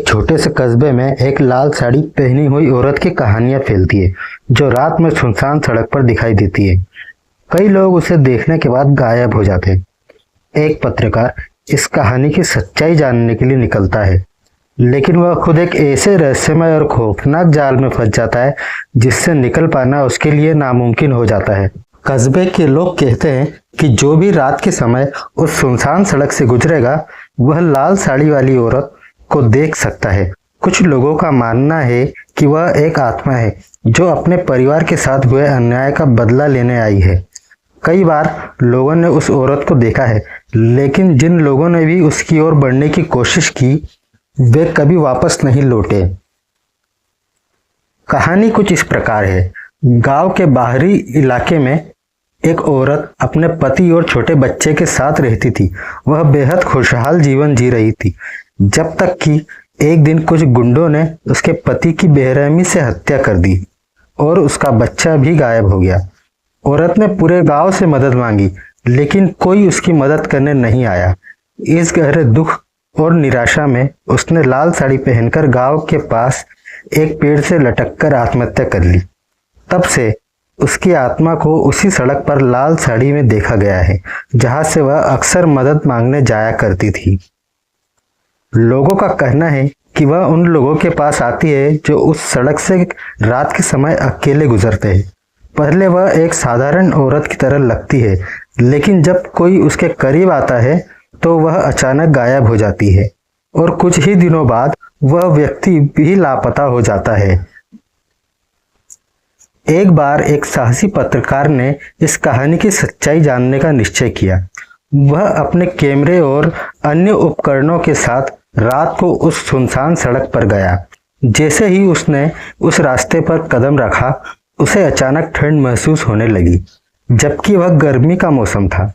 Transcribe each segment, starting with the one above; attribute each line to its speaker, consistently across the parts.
Speaker 1: एक छोटे से कस्बे में एक लाल साड़ी पहनी हुई औरत की कहानियां फैलती है जो रात में सुनसान सड़क पर दिखाई देती है। कई लोग उसे देखने के बाद गायब हो जाते हैं। एक पत्रकार इस कहानी की सच्चाई जानने के लिए निकलता है, लेकिन वह खुद एक ऐसे रहस्यमय और खौफनाक जाल में फंस जाता है जिससे निकल पाना उसके लिए नामुमकिन हो जाता है। कस्बे के लोग कहते हैं कि जो भी रात के समय उस सुनसान सड़क से गुजरेगा वह लाल साड़ी वाली औरत को देख सकता है। कुछ लोगों का मानना है कि वह एक आत्मा है जो अपने परिवार के साथ हुए अन्याय का बदला लेने आई है। कई बार लोगों ने उस औरत को देखा है, लेकिन जिन लोगों ने भी उसकी ओर बढ़ने की कोशिश की वे कभी वापस नहीं लौटे। कहानी कुछ इस प्रकार है। गांव के बाहरी इलाके में एक औरत अपने पति और छोटे बच्चे के साथ रहती थी। वह बेहद खुशहाल जीवन जी रही थी, जब तक कि एक दिन कुछ गुंडों ने उसके पति की बेरहमी से हत्या कर दी और उसका बच्चा भी गायब हो गया। औरत ने पूरे गांव से मदद मांगी, लेकिन कोई उसकी मदद करने नहीं आया। इस गहरे दुख और निराशा में उसने लाल साड़ी पहनकर गांव के पास एक पेड़ से लटककर आत्महत्या कर ली। तब से उसकी आत्मा को उसी सड़क पर लाल साड़ी में देखा गया है, जहां से वह अक्सर मदद मांगने जाया करती थी। लोगों का कहना है कि वह उन लोगों के पास आती है जो उस सड़क से रात के समय अकेले गुजरते हैं। पहले वह एक साधारण औरत की तरह लगती है, लेकिन जब कोई उसके करीब आता है तो वह अचानक गायब हो जाती है और कुछ ही दिनों बाद वह व्यक्ति भी लापता हो जाता है। एक बार एक साहसी पत्रकार ने इस कहानी की सच्चाई जानने का निश्चय किया। वह अपने कैमरे और अन्य उपकरणों के साथ रात को उस सुनसान सड़क पर गया। जैसे ही उसने उस रास्ते पर कदम रखा, उसे अचानक ठंड महसूस होने लगी, जबकि वह गर्मी का मौसम था।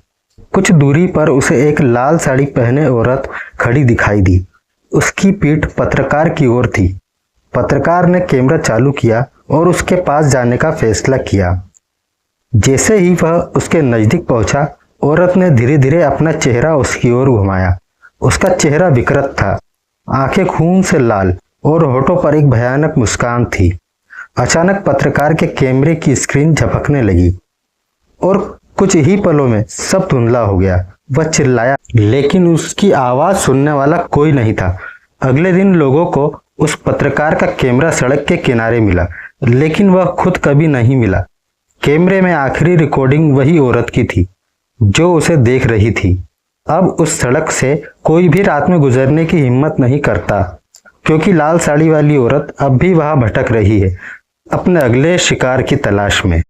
Speaker 1: कुछ दूरी पर उसे एक लाल साड़ी पहने औरत खड़ी दिखाई दी। उसकी पीठ पत्रकार की ओर थी। पत्रकार ने कैमरा चालू किया और उसके पास जाने का फैसला किया। जैसे ही वह उसके नजदीक पहुंचा, औरत ने धीरे धीरे अपना चेहरा उसकी ओर घुमाया। उसका चेहरा विकृत था, आंखें खून से लाल और होठों पर एक भयानक मुस्कान थी। अचानक पत्रकार के कैमरे की स्क्रीन झपकने लगी और कुछ ही पलों में सब धुंधला हो गया। वह चिल्लाया, लेकिन उसकी आवाज सुनने वाला कोई नहीं था। अगले दिन लोगों को उस पत्रकार का कैमरा सड़क के किनारे मिला, लेकिन वह खुद कभी नहीं मिला। कैमरे में आखिरी रिकॉर्डिंग वही औरत की थी जो उसे देख रही थी। अब उस सड़क से कोई भी रात में गुजरने की हिम्मत नहीं करता, क्योंकि लाल साड़ी वाली औरत अब भी वहां भटक रही है, अपने अगले शिकार की तलाश में।